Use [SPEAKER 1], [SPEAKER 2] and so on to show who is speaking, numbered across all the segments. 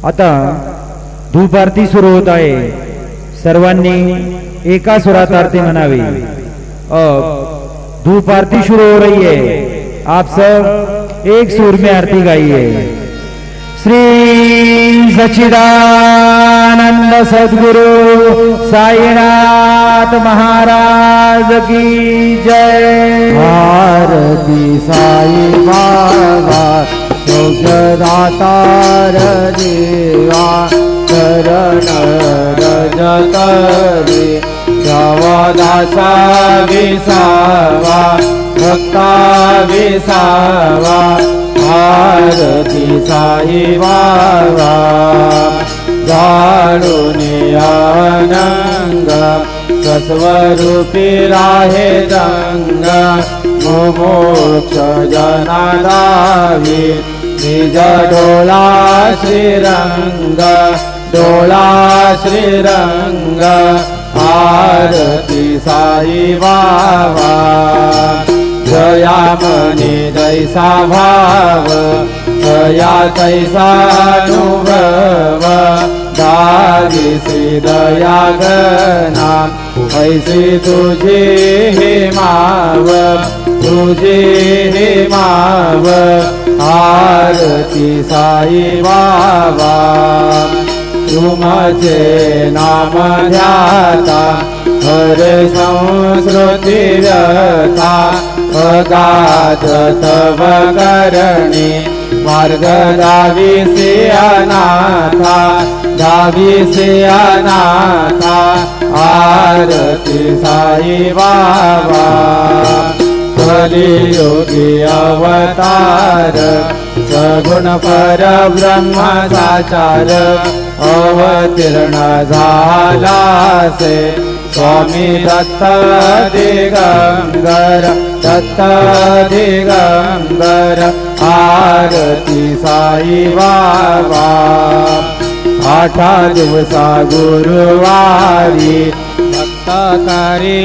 [SPEAKER 1] आता धूप आरती सुरू होत आहे। सर्वांनी एका सुरात आरती म्हणावी। अब धूप आरती शुरू हो रही है, आप सब एक सुर में आरती गाइए। श्री सच्चिदानंद सद्गुरु साईनाथ महाराज की जय।
[SPEAKER 2] आरती साई बाबा सौख्यदातार देवा चरण रजतरी दासा विसावा भक्ता विसावा। आरती साई बाबा जाळूनी अनंग सस्वरूपी राहे दंग मोक्ष जनादावी निज डोळा श्रीरंग डोळा श्रीरंग। आरती साई बाबा जयामनी जैसा भाव दया तैसा अनुभव दारिसी दया गना ऐसी तुझी हिमाव तुझी हिमाव। आरती साई बाबा तुमचे नाम ध्याता हरे संस्कृती व्यथा अगाध तव करणी मार्ग दाविसी अनाथा दाविसी अनाथा। आरती साई बाबा कलियुगी अवतार सगुण परब्रह्म साचार अवतीर्ण झालासे स्वामी दत्त दिगंबर दत्त दिगंबर। आरती साई बाबा आठा दिवसा गुरुवारी भक्त करी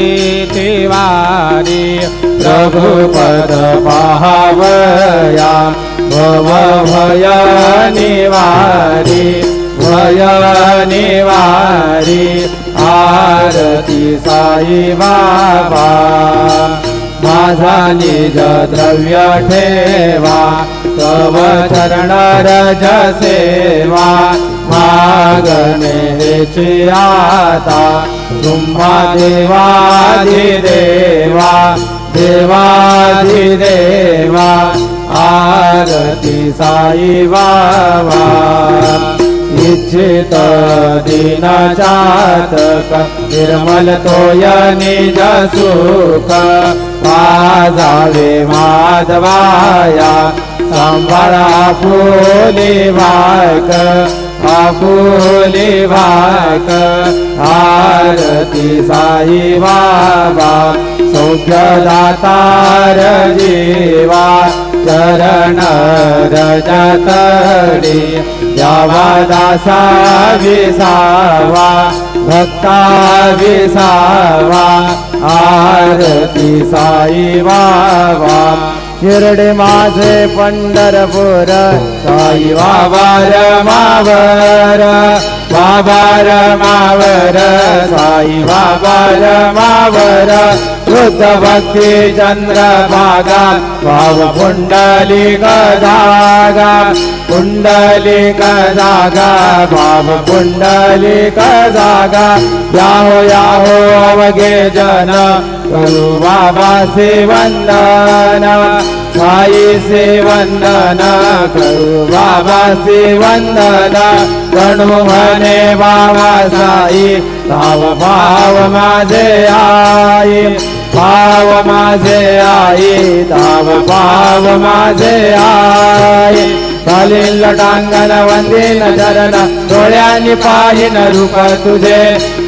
[SPEAKER 2] तिवारी प्रभुपद पाहावया भव भय निवारी भय निवारी। आरती साई बाबा माझा निज द्रव्य ठेवा तव चरण रज सेवा मागणे हेची आता तुम्हा देवाधिदेवा देवाधिदेवा। आरती साई बाबा इच्छित दीन चातक निर्मल तोय निज सुख पाजावे माधवाया सांभाळा आपुली भाक आपुली भाक। आरती साई बाबा सौख्यदातार जीवा चरण रजतडी यावा दासा विसावा भक्ता विसावा। आरती साई बाबा शिरडे माझे पंढरपूर साई बाबा रमावर बाबा रमावर साई बाबा रमावर। शुद्ध भक्ती चंद्रभागा भाव पुंडलिक जागा पुंडलिक जागा भाव पुंडलिक जागा। याहो याहो अवघे जन करू बाबा से वंदन साई से वंदन करू बाबा से वंदन। गणू म्हणे बाबा साई भाव भाव माझे आई भाव माझे आई धाव भाव माझे आई। चालील टांगण वंदीन चरण डोळ्यांनी पाहिन रूप तुझे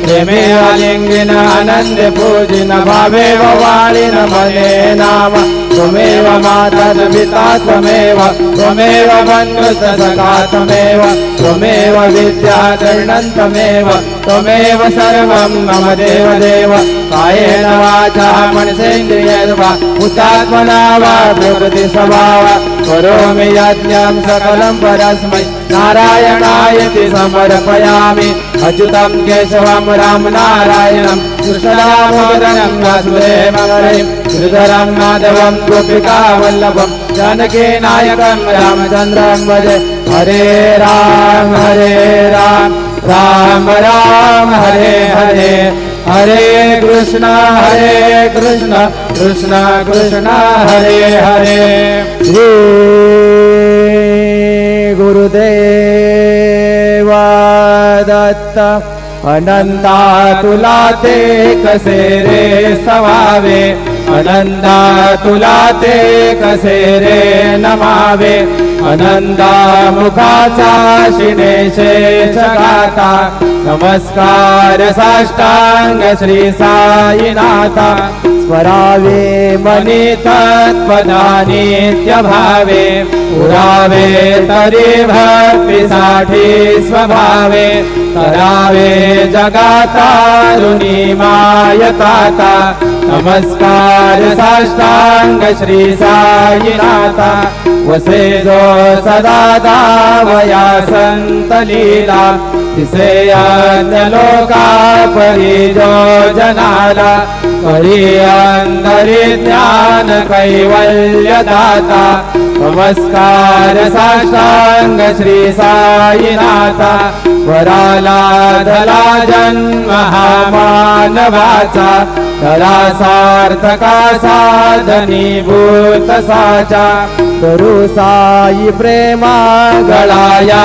[SPEAKER 2] प्रेमे आलिंगिन आनंदे पूजिन भावेव वाणिन मने नाम त्वमेव माता पिता त्वमेव त्वमेव बन्धुश्च सखा त्वमेव त्वमेव विद्या द्रविणं त्वमेव त्वमेव सर्वं मम देवदेव कायेन वाचा मनसेन्द्रियैर्वा हुतात्मना वा प्रकृति स्वभाव करोमि यज्ञं सकलं परस्मै नारायणायति समर्पयामि अच्युतं केशवं राम नारायणं कृष्णदामोदरं वासुदेवं हरिं श्रीधरं माधवं गोपिकावल्लभं जानकी नायकं रामचन्द्रं भजे हरे राम राम राम हरे हरे हरे कृष्ण कृष्ण कृष्ण हरे हरे
[SPEAKER 1] श्री गुरुदेव दत्त अनंता तुला ते कसे रे सवावे अनंता तुला ते कसे रे नमावे अनंता मुखाचा शिनेशे जगाता नमस्कार साष्टांग श्री साईनाथा स्मरावे मनी तत्पदानित्य भावे पुरावे तरी भक्तीसाठी स्वभावे करावे जगाता ऋणी मायताता नमस्कार साष्टांग श्री साईनाथा वसे जो सदा दावया संत लीला तिसे अन्य लोका परी जो जनाला परी अंतरी ज्ञान कैवल्य दाता नमस्कार साष्टांग श्री साईनाथा वराला धला जन्म हा मानवाचा तरा सार्थका साधनीभूत साचा करू साई प्रेमा गळाया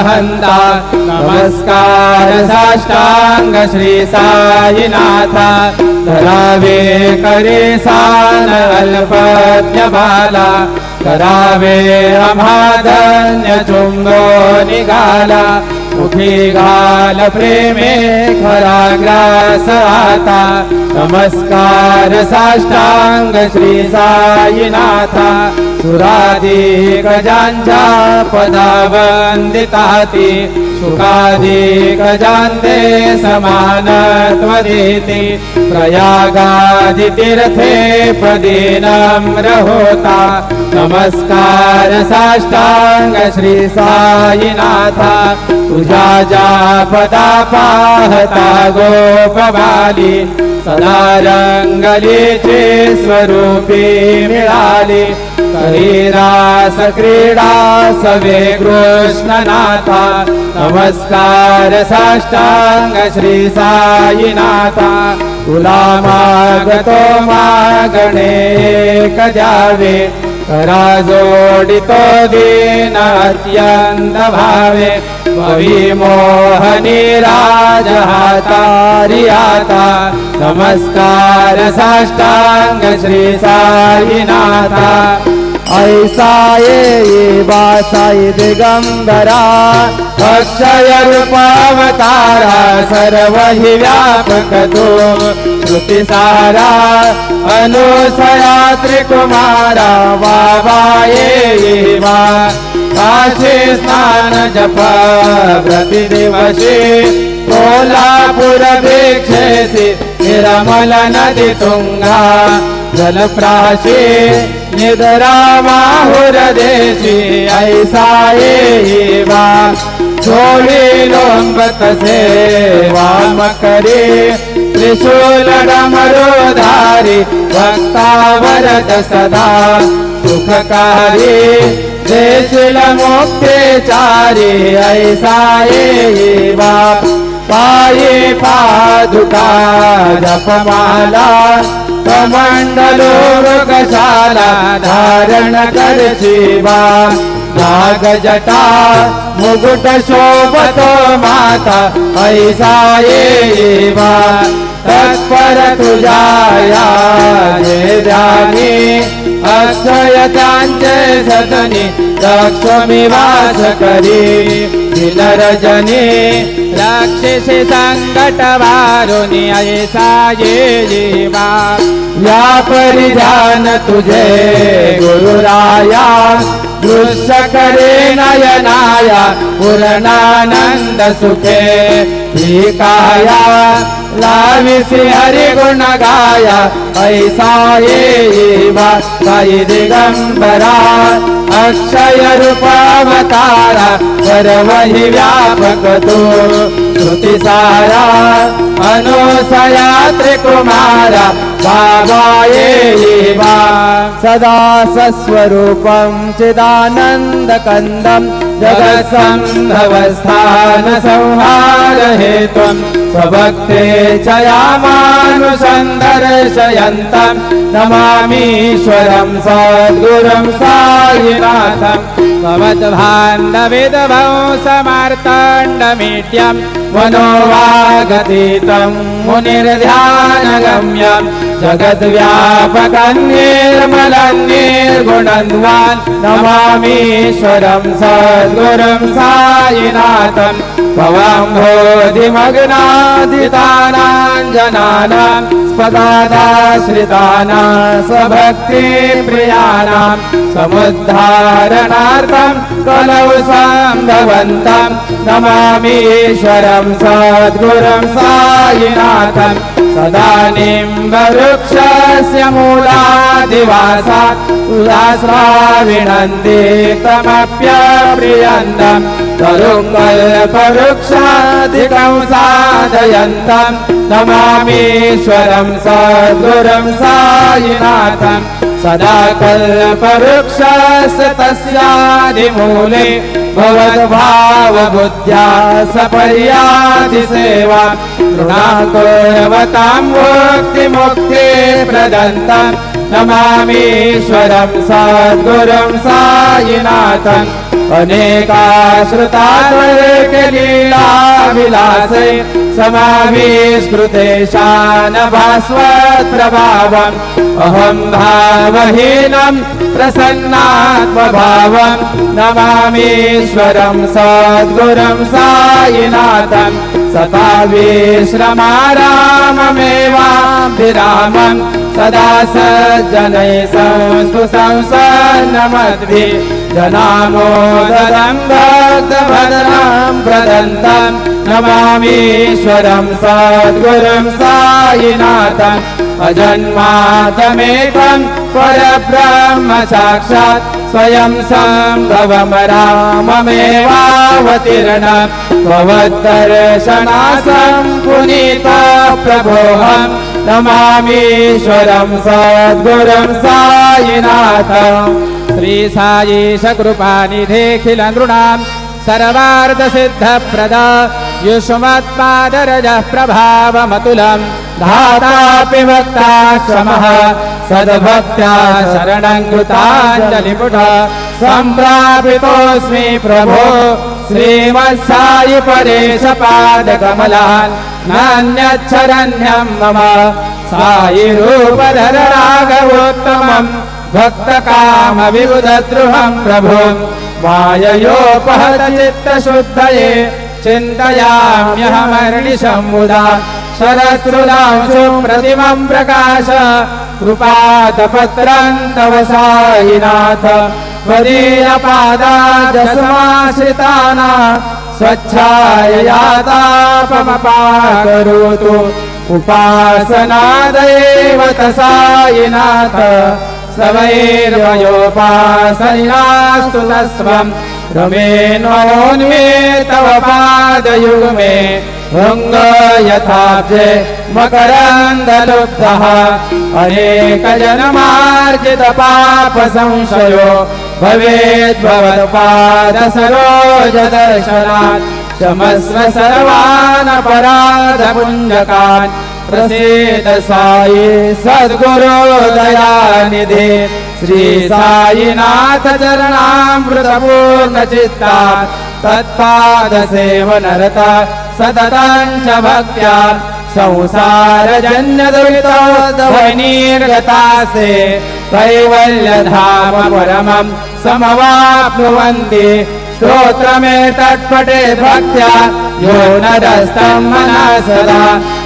[SPEAKER 1] हंता नमस्कार साष्टांग श्री साईनाथा धरावे करे सान अल्पज्ञ बाला करावे अमाधन्य चुंबो निघाला मुखी घाल प्रेमे खरा ग्रास आता नमस्कार साष्टांग श्री साईनाथा सुराधिक ज्यांच्या पदावंदिताती सुखाधिक जानते समानत्व देते प्रयागादि तीर्थे पदी नम्र होता नमस्कार साष्टांग श्री साईनाथा तुझ्या ज्या पदा पाहता गोपबाली सदा रंगलीचे स्वरूपी मिळाली करी रास क्रीडा सवे कृष्णनाथा नमस्कार साष्टांग श्री साईनाथा तुला मागतो मागणे एक द्यावे करा जोडितो दीन अत्यंत भावे विमोहनी राज हातारी आता नमस्कार साष्टांग श्री साईनाथा ऐसा ये साई दिगंबरा अक्षय रूपावतारा सर्व हि व्यापक तो श्रुती सारा अनुसया त्रिकुमारा वावा ये वा काशी स्नान जप प्रतिदिवशी कोल्हापूर भिक्षेसी निर्मल नदी तुंगा जलप्राशी निधरा माहुर देशी ऐसा ये वा चोळी लोंबत से वाम करे त्रिशूल डमरुधारी भक्तावरद सदा सुखकारी देशील मुक्तीचारी ऐसा ये वा पायी पादुका जपमाला कमंडलो मृगशाला धारण करची बा नाग जटा मुकुट शोभतो माता ऐसा ये वा तत्पर तुझ्या या जे ध्यानी अक्षय त्यांचे सदनी लक्ष्मी वास करी
[SPEAKER 2] दिनरजनी राक्षसी संकट वारुनी ऐसा ये जीवा या परिधान तुझे गुरुराया दृश्य करे नयनाया पूर्णानंद सुखे ही काया लाविसी हरि गुण गाया ऐसा ये जीवा साई दिगंबरा अक्षय रूपावतारा परमहि व्यापक तू श्रुति सारा अनुसया त्रिकुमारा बाबा ये जीवा सदा सस्वरूपं चिदानन्दकन्दं जगत्सम्भवस्थान संहार हेतुं स्वभक्ते च यामानुसन्दर्शयन्तं नमामीश्वरं सद्गुरुं साईनाथं भवद्बान्धविदभौ समार्ताण्डमीड्यं मनोवागतीतं मुनिर्ध्यानगम्यं जगद्व्यापकं निर्मलं निर्गुणन्वान् नमामीश्वरं सद्गुरुं साईनाथं भवम्भोधिमग्नादितानां जनानां स्पदादाश्रितानां स्वभक्तिप्रियाणां समुद्धारणार्थं कलौ सम्भवन्तं नमामीश्वरं सद्गुरुं साईनाथं सदा निम्बवृक्षस्य मूलादिवासात् उदास्राविणन्ति तमप्यप्रियन्तं तरुकल्पवृक्षादिकं साधयन्तं नमामीश्वरं सद्गुरुं साईनाथं सदा कल्पवृक्षस्य तस्यादिमूले भवद्भावबुद्ध्या सपर्यादिसेवा ऋणाकुर्वतां मुक्तिप्रदन्तं नमामीश्वरं सद्गुरुं साईनाथं अनेकाश्रुताद्वैकलीलाविलासे समाविष्कृतेशानभास्वत्प्रभावम् अहं भावहीनं प्रसन्नात्मभावं नमामीश्वरं सद्गुरुं साईनाथं सता विश्रमाराममेवाभिरामं सदा सज्जनैः संस्तुसंसन्नमद्भिः जनामोदरं भक्तभजनं प्रदन्तं नमामीश्वरं सद्गुरुं साईनाथं अजन्मातमेकं परब्रह्म साक्षात् स्वयं सम्भवं राममेवावतीर्णं भवद्दर्शनासं पुनीता प्रभोऽहं नमामीश्वरं सद्गुरुं साईनाथं श्री साईश कृपानिधेऽखिल नृणां सर्वार्धसिद्धप्रद युष्मत्पादरजः प्रभावमतुलं धातापि भक्ताश्रमः सद्भक्त्या शरणं कृताञ्जलिपुट सम्प्रापितोऽस्मि प्रभो श्रीमत्साई परेशपादकमलान् नान्यच्छरण्यं मम साई रूपधर राघवोत्तमं भक्तकामविबुधद्रुहं प्रभुं माययोपहतचित्तशुद्धये चिन्तयाम्यहमर्निशं मुदा शरश्रुलांशु प्रतिमं प्रकाश कृपातपत्रं तव साईनाथ त्वदीयपादाजसमाश्रितानां स्वच्छाययातापमपाकरोतु उपासनादैव साईनाथ सवैर्वयोपासनास्तु तस्वं रमेन्वयोन्मे तव पादयुग्मे भृङ्ग यथाब्जे मकरन्दलुब्धः अनेकजन्मार्जितपापसंशयो भवेद्भवत्पादसरोजदर्शनात् क्षमस्व सर्वानपराधपुञ्जकान् प्रसीद साई सद्गुरो दयानिधे श्री साईनाथ चरणामृतपूर्णचित्ता तत्पादसेवनरता सततं च भक्त्या संसारजन्यदुरितोद्भवनिर्गतासे कैवल्यधाम परमं समवाप्नुवन्ति स्तोत्रमेतत्पठे भक्त्या यो नरस्तं मनः सदा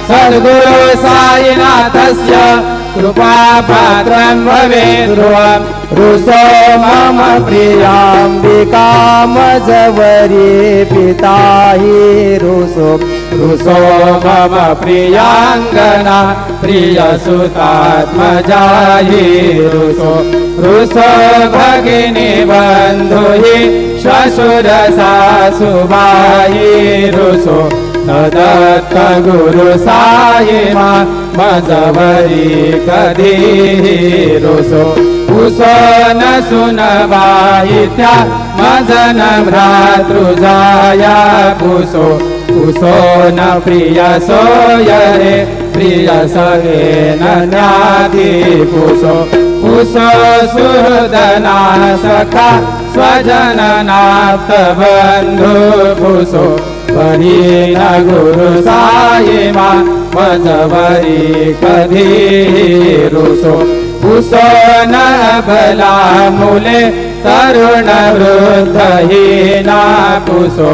[SPEAKER 2] सद्गुरु साईनाथस्य कृपापात्रं भवेत् ध्रुवम् रुसो मम प्रियाम्बिकामजवरी पिता हि रुसो मम प्रियाङ्गना प्रियसुतात्मजा हि रुसो भगिनी बन्धु हि श्वशुर सासुबाई रुसो न दत्त गुरु साई मजवरी कधी रुसो न सुनवायित्या मजन भ्रातृजाया कुसो न प्रिय सोयरे प्रिय सगे न ज्ञाति कुसो सुहृदना सखा स्वजननाथ बंधु कुसो न गुरु साई मजवरी कधी रुसो न भला मुले तरुण वृद्ध हीना कुसो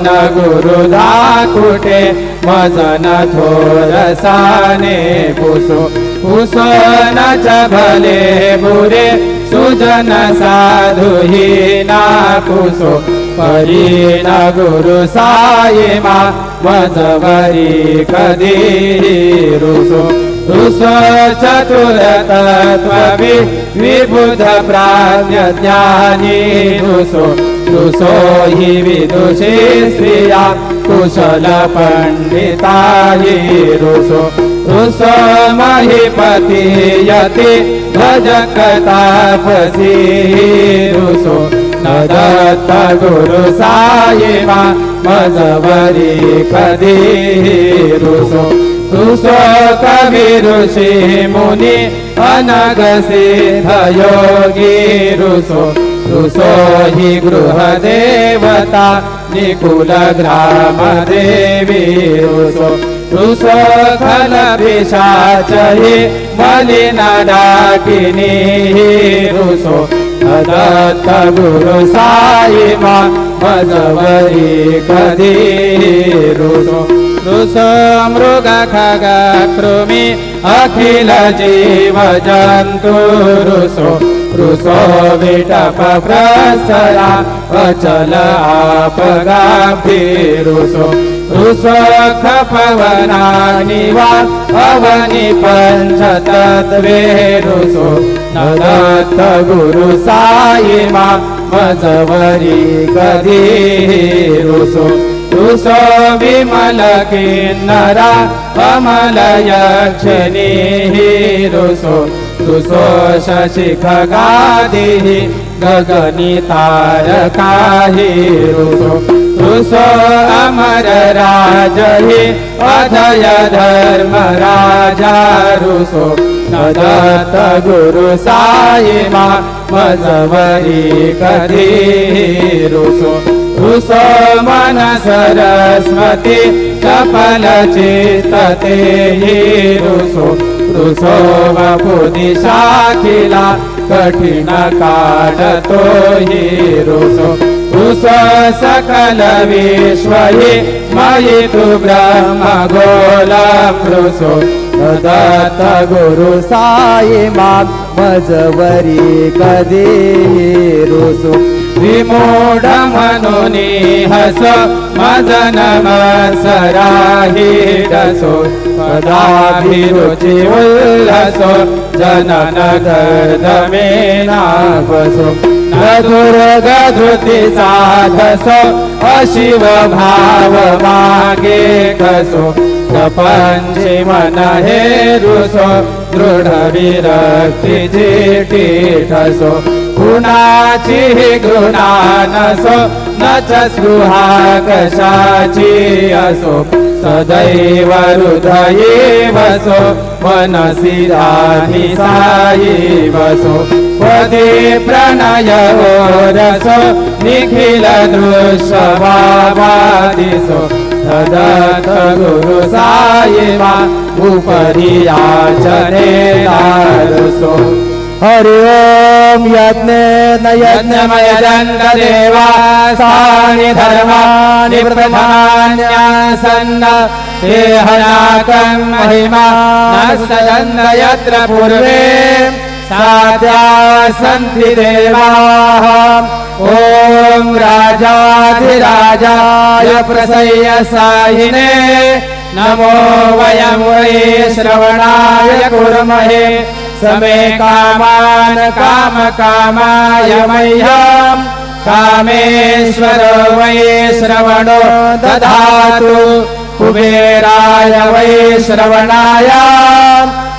[SPEAKER 2] न गुरु धाकुटे मजन थोरसाने कुसो न च भले बुरे सुजन साधु हीना कुसो न गुरु साई मजवरी कधी रुसो चतुर तत्त्ववि विबुध प्राज्ञ ज्ञानी रुसो हि विदुषी स्त्रिया कुशल पंडिता हि रुसो महीपति यति भजक तापसी रुसो न दत्त गुरु साई मजवरी कधी रुसो कवि ऋषि मुनि अनग सिद्ध योगी रुसो हि गृह देवता निकुल ग्राम देवी रुसो खल पिशाच हि मलिन डाकिनी रुसो दत्त गुरु साई मजवरी कधी रुसो मृग खग कृमि अखिल जीव जन्तु रुसो विटप प्रसरा अचल आपगाब्धि रुसो खपवनानि वा अवनि पंच तत्वे रुसो न दत्त गुरु साई मजवरी कधी रुसो विमल किन्नरा कमल यक्षिणी रुसो शशि खगादि गगनी तारका हि रुसो अमर राज हि अधय धर्म राजा रुसो न दत्त गुरु साई मजवरी कधी रुसो मन सरस्वती चपल चित्तते हि रुसो वपुदि शाखिला कठिन काटतो हि रुसो सकल विश्व हि मयि तु ब्रह्म गोलम रुसो दत्त गुरु साई मजवरी कधी रुसो विमूढ मनुनी हसो मजन मत्सराहि रसो पदाभिरुचि उल्लसो जनन गर्दमेनापसो न दुर्गधृति साधसो अशिव भाव मागे कसो प्रपंचि मन हे रुसो दृढ विरक्ति जेठीठसो गुणाची गृणानसो न च स्पृहा कशाची असो सदैव हृदये वसो मनसि राधि साई वसो पदे प्रणय रसो निखिल दृश्य भावादिसो दत्त गुरु साई उपरि याचने लारसो हरि ओम यज्ञेन यज्ञमयजन्त देवास्तानि धर्माणि प्रथमान्यासन्न ते हनाकं महिमा न सदन्त यत्र पूर्वे साध्या सन्ति देवाः ॐ राजाधिराजाय प्रसय्यसायिने नमो वयं वै श्रवणाय कुर्महे समे कामान् कामकामाय मह्यं कामेश्वरो वै श्रवणो दधातु कुबेराय वै श्रवणाय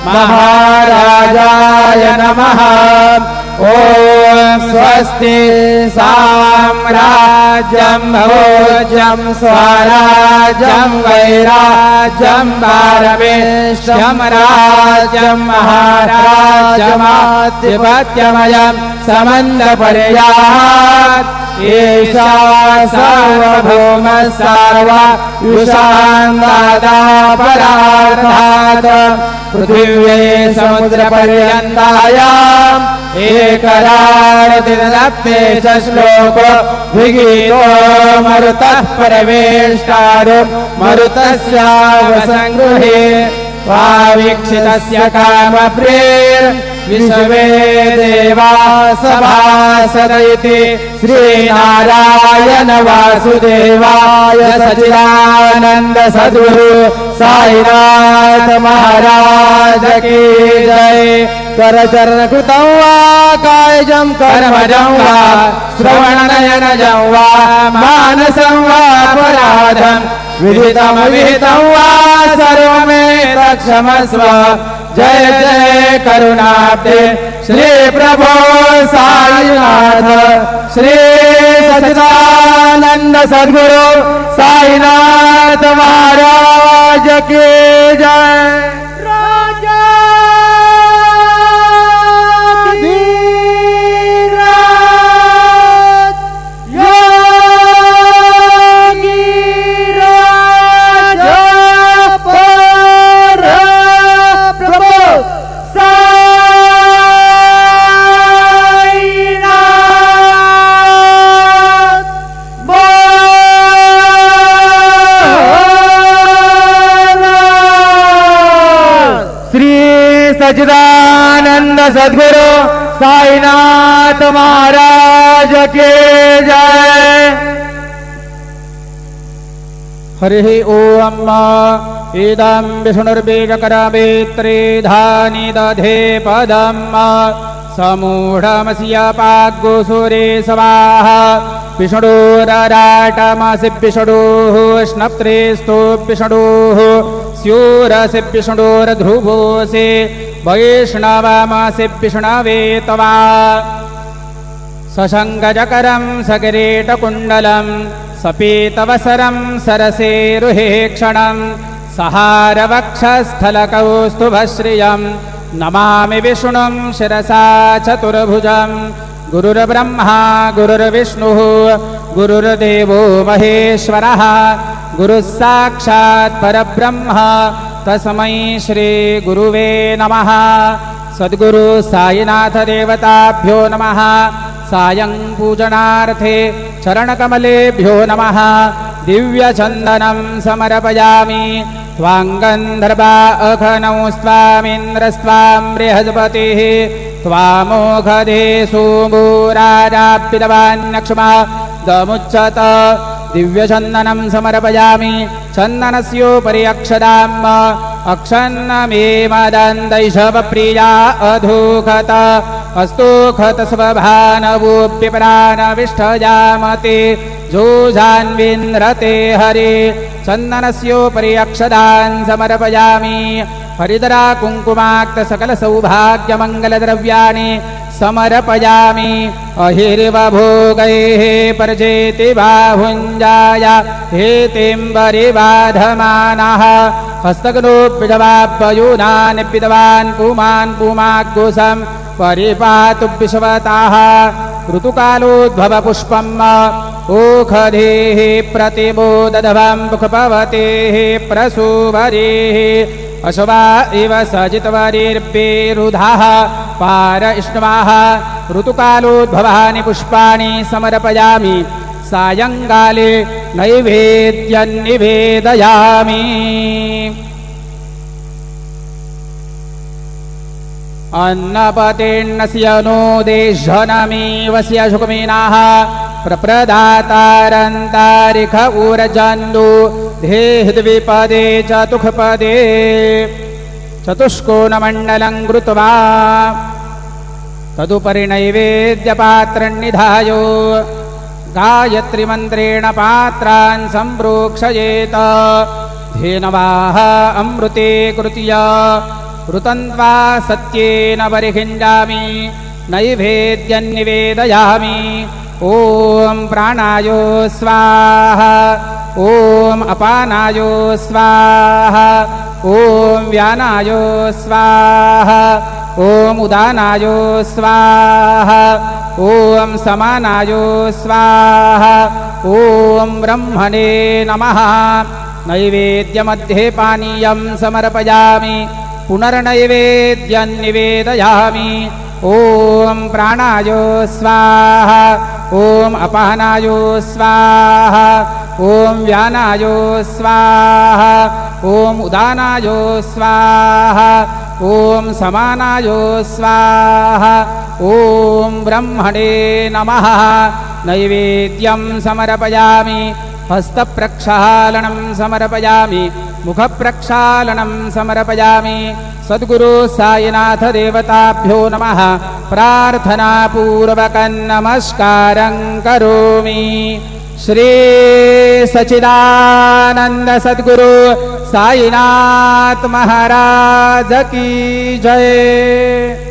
[SPEAKER 2] महाराजाय नमः ॐ स्वस्ति साम्राज्यं भोज्यं स्वराज्यं वैराज्यं पारमेष्ठ्यं राज्यं महाराज्यमाधिपत्यमयं समन्तपर्यात् एषा सार्वभौमः सर्वायुषान्दादापरार्थात् पृथिव्यै समुद्रपर्यन्तायाम् एकराडतिरप्ते च श्लोको विगीतो मरुतः परमेष्टारो मरुतस्यावसङ्गृहे वावीक्षितस्य कामप्रेर विश्वे देवा सभासद श्रीनारायण वासुदेवाय सच्चिदानंद सद्गुरु साईनाथ महाराज की जय। करचरण कृतं वा कायजं कर्मजं वा श्रवणनयनजं वा मानसं वा अपराधं विहितमविहितं वा सर्वमेतत्क्षमस्व। जय जय करुणाब्धे श्री प्रभो साईनाथ श्री सच्चिदानंद सद्गुरु साईनाथ महाराज की जय। सच्चिदानंद सद्गुरु साईनाथ महाराज के जय। हरिः ओम इदं विष्णुर्बीजकरमेत्रेधानि दधे पदं समूढमस्य पाग्गुसुरे स्वाहा विष्णुरराटमसि विष्णुः स्नप्त्रेस्तु विष्णुः स्यूरसि विष्णुर्ध्रुवोऽसि वैष्णवमसि विष्णवे तवा सशङ्खचकरं सकिरीटकुण्डलं सपीतवसरं सरसेरुहेक्षणं सहारवक्षस्थलकौस्तुभश्रियं नमामि विष्णुं शिरसा चतुर्भुजं। गुरुर्ब्रह्मा गुरुर्विष्णुः गुरुर्देवो महेश्वरः गुरुः साक्षात् परब्रह्म तस्मै श्री गुरुवे नमः। सद्गुरु साईनाथ देवताभ्यो नमः। सायं पूजनार्थे चरणकमलेभ्यो नमः। दिव्यचन्दनं समर्पयामि त्वाङ्गन्धर्वा अखनौ स्वामिन्द्रस्त्वां बृहस्पतिः त्वामोघधे सोमोराजापितवान्यक्ष्मा दमुच्चत। दिव्यचन्दनं समर्पयामि चन्दनस्योपरि अक्षदाम् अक्षन्नमेमदन्तैषवप्रिया अधोखत अस्तोखत स्वभानवोऽप्यपरानविष्टजामते जोजान्विन्द्रते हरे। चन्दनस्योपरि अक्षदान् समर्पयामि हरिद्रा कुङ्कुमाक्त सकल सौभाग्यमङ्गलद्रव्याणि समर्पयामि। अहिर्वभोगैः पर्जेति बाहुञ्जाय हेतिम्बरि बाधमानः हस्तगणोऽप्यजवाप्ययूनानि पितवान् पुमान् पुमाग्गुसं परिपातु विश्वताः। ऋतुकालोद्भवपुष्पम् ओखधेः प्रतिबोधध्वं मुखपवतेः प्रसूवरेः अशवा इव सजितवरीर्भिरुधाः पार इष्णवाः ऋतुकालोद्भवानि पुष्पाणि समर्पयामि सायङ्काले नैवेद्यं निवेदयामि अन्नपतेर्नस्य नो देशनमीवस्य शुकमीनाः प्रप्रदातारन्तारिख ऊर्जन्नु देहद्विपदे चतुःपदे चतुष्कोणमण्डलं कृत्वा तदुपरि नैवेद्यपात्रं गायत्रीमन्त्रेण पात्रान् सम्प्रोक्षयेत धेनवाः अमृते कृत्य ऋतन्त्वा सत्येन परिहिञ्जामि नैवेद्यं निवेदयामि ॐ प्राणाय स्वाहा ॐ अपानाय स्वाहा ॐ व्यानाय स्वाहा ॐ उदानाय स्वाहा ॐ समानाय स्वाहा ॐ ब्रह्मणे नमः नैवेद्यमध्ये पानीयं समर्पयामि पुनर्नैवेद्यं निवेदयामि ॐ प्राणाय स्वाहा ॐ अपानाय स्वाहा ॐ व्यानाय स्वाहा ॐ उदानाय स्वाहा ॐ समानाय स्वाहा ॐ ब्रह्मणे नमः नैवेद्यं समर्पयामि हस्तप्रक्षालनं समर्पयामि मुखप्रक्षालनं समर्पयामि सद्गुरु साईनाथ देवताभ्यो नमः प्रार्थनापूर्वकं नमस्कारं करोमि श्री सच्चिदानंद सद्गुरु साईनाथ महाराज की जय।